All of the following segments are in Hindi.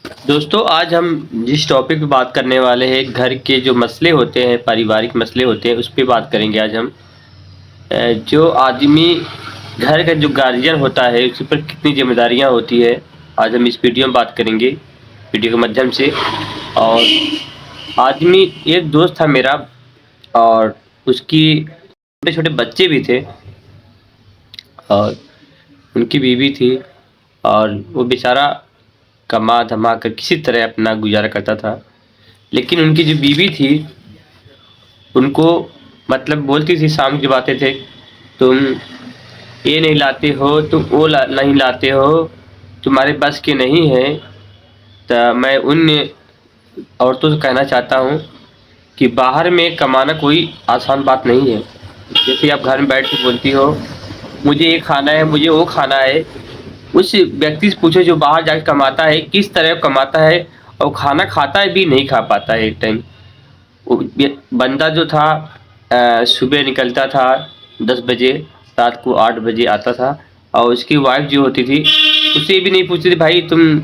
दोस्तों आज हम जिस टॉपिक पे बात करने वाले हैं घर के जो मसले होते हैं, पारिवारिक मसले होते हैं, उस पे बात करेंगे आज हम। जो आदमी घर का जो गार्जियन होता है उस पर कितनी ज़िम्मेदारियाँ होती है, आज हम इस वीडियो में बात करेंगे, वीडियो के माध्यम से। और आदमी एक दोस्त था मेरा और उसकी छोटे-छोटे बच्चे भी थे और उनकी बीवी थी और वो बेचारा कमा-धमा कर किसी तरह अपना गुज़ारा करता था। लेकिन उनकी जो बीवी थी, उनको मतलब बोलती थी शाम की बातें थे, तुम ये नहीं लाते हो, तुम वो नहीं लाते हो, तुम्हारे बस के नहीं है। तो मैं उन औरतों से कहना चाहता हूँ कि बाहर में कमाना कोई आसान बात नहीं है। जैसे आप घर में बैठ के बोलती हो, मुझे ये खाना है, मुझे वो खाना है, उस व्यक्ति से पूछो जो बाहर जाके कमाता है, किस तरह कमाता है और खाना खाता है भी नहीं खा पाता है एक टाइम। वो बंदा जो था सुबह निकलता था 10 बजे, रात को 8 बजे आता था और उसकी वाइफ जो होती थी, उससे ये भी नहीं पूछती थी भाई तुम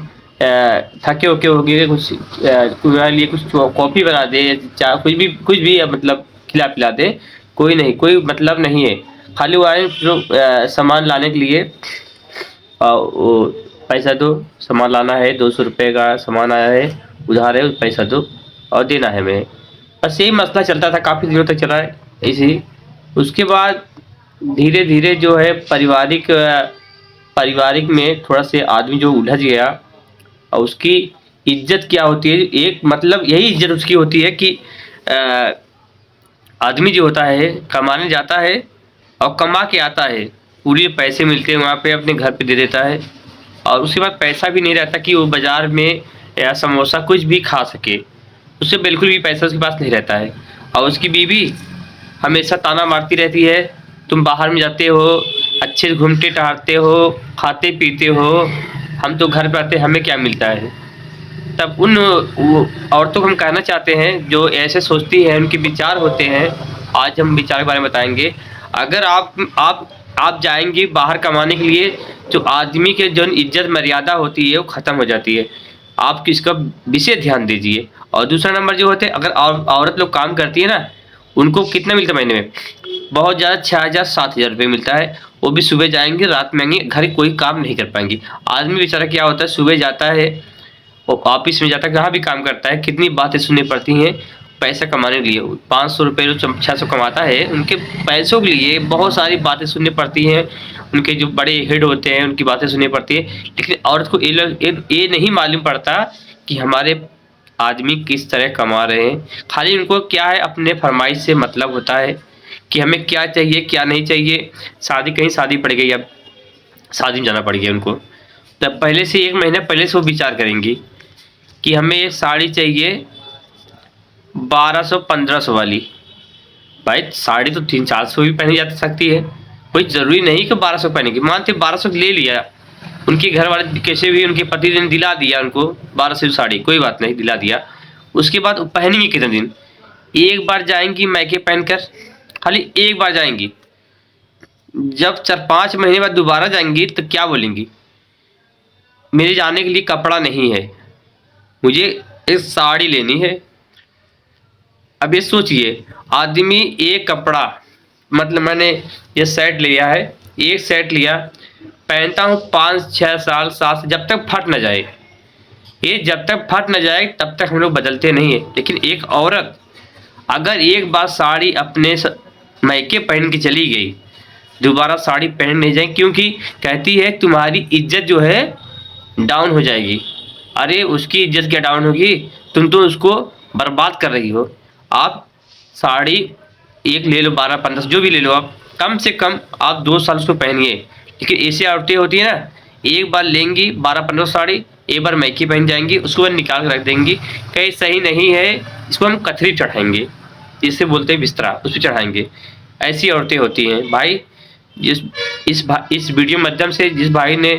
थके-वके हो गए, तुम्हारे लिए कुछ कॉफ़ी बना दे, चाय कुछ भी मतलब खिला-पिला दे, कोई नहीं, कोई मतलब नहीं है। खाली वो आए जो सामान लाने के लिए वो पैसा दो, सामान लाना है, 200 रुपये का सामान आया है, उधार है, पैसा दो और देना है हमें। बस यही मसला चलता था, काफ़ी दिनों तक चला है ऐसे ही। उसके बाद धीरे-धीरे जो है पारिवारिक में थोड़ा से आदमी जो उलझ गया और उसकी इज़्ज़त क्या होती है, एक मतलब यही इज़्ज़त उसकी होती है कि अ, आदमी जो होता है कमाने जाता है और कमा के आता है, पूरे पैसे मिलते हैं वहाँ पे अपने घर पे दे देता है और उसके बाद पैसा भी नहीं रहता कि वो बाज़ार में या समोसा कुछ भी खा सके। उसे बिल्कुल भी पैसा उसके पास नहीं रहता है और उसकी बीवी हमेशा ताना मारती रहती है, तुम बाहर में जाते हो, अच्छे से घूमते-टहलते हो, खाते-पीते हो, हम तो घर पे आते हमें क्या मिलता है? तब उन वो औरतों को हम कहना चाहते हैं जो ऐसे सोचती हैं, उनके विचार होते हैं, आज हम विचार के बारे में बताएँगे। अगर आप जाएँगे बाहर कमाने के लिए, तो आदमी के जो इज़्ज़त मर्यादा होती है, वो ख़त्म हो जाती है। आप इसका विशेष ध्यान दीजिए। और दूसरा नंबर जो होते हैं, अगर औरत लोग काम करती है ना, उनको कितना मिलता है महीने में? बहुत ज़्यादा 6000 7000 रुपए मिलता है। वो भी सुबह जाएँगे, रात में आएँगे, घर कोई काम नहीं कर पाएँगी। आदमी बेचारा क्या होता है, सुबह जाता है, वो ऑफिस में जाता है, जहाँ भी काम करता है, कितनी बातें सुननी पड़ती हैं पैसा कमाने के लिए। 500 रुपए जो 600 कमाता है, उनके पैसों के लिए बहुत सारी बातें सुननी पड़ती हैं। उनके जो बड़े हेड होते हैं, उनकी बातें सुननी पड़ती है। लेकिन औरत को ये नहीं मालूम पड़ता कि हमारे आदमी किस तरह कमा रहे हैं। खाली उनको क्या है, अपने फरमाइश से मतलब होता है कि हमें क्या चाहिए, क्या नहीं चाहिए। शादी पड़ गई, अब शादी में जाना पड़ गया उनको। तब पहले से 1 महीना पहले से वो विचार करेंगी कि हमें ये साड़ी चाहिए 1200-1500 वाली। भाई साड़ी तो 300-400 भी पहनी जा सकती है, कोई ज़रूरी नहीं कि 1200 पहनेगी। मानते 1200 ले लिया, उनके घर वाले कैसे भी उनके पति ने दिला दिया उनको 1200 की साड़ी, कोई बात नहीं दिला दिया। उसके बाद वो पहनेंगी कितने दिन? एक बार जाएँगी मायके पहनकर, खाली एक बार जाएँगी। जब 4-5 महीने बाद दोबारा जाएँगी तो क्या बोलेंगी? मेरे जाने के लिए कपड़ा नहीं है, मुझे एक साड़ी लेनी है। अब ये सोचिए, आदमी एक कपड़ा मतलब मैंने ये सेट लिया है, एक सेट लिया, पहनता हूँ 5-6 साल 7 जब तक फट ना जाए। ये जब तक फट ना जाए तब तक हम लोग बदलते नहीं हैं। लेकिन एक औरत अगर एक बार साड़ी अपने मायके पहन के चली गई, दोबारा साड़ी पहन नहीं जाए, क्योंकि कहती है तुम्हारी इज्जत जो है डाउन हो जाएगी। अरे उसकी इज्जत क्या डाउन होगी, तुम तो उसको बर्बाद कर रही हो। आप साड़ी एक ले लो, 12-15 जो भी ले लो, आप कम से कम आप 2 साल उसको पहनिए। लेकिन ऐसी औरतें होती है ना, एक बार लेंगी 12-15 साड़ी, एक बार मैकी पहन जाएंगी, उसको बाद निकाल के रख देंगी, कहीं सही नहीं है, इसको हम कथरी चढ़ाएंगे, जिसे बोलते हैं बिस्तरा, उस पर चढ़ाएंगे। ऐसी औरतें होती हैं भाई। इस वीडियो माध्यम से जिस भाई ने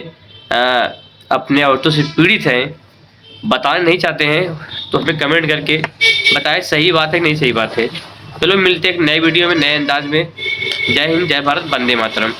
अपने औरतों से पीड़ित हैं, बताना नहीं चाहते हैं, तो हमें कमेंट करके बताएं सही बात है कि नहीं सही बात है। चलो मिलते हैं एक नए वीडियो में नए अंदाज में। जय हिंद, जय भारत, वंदे मातरम।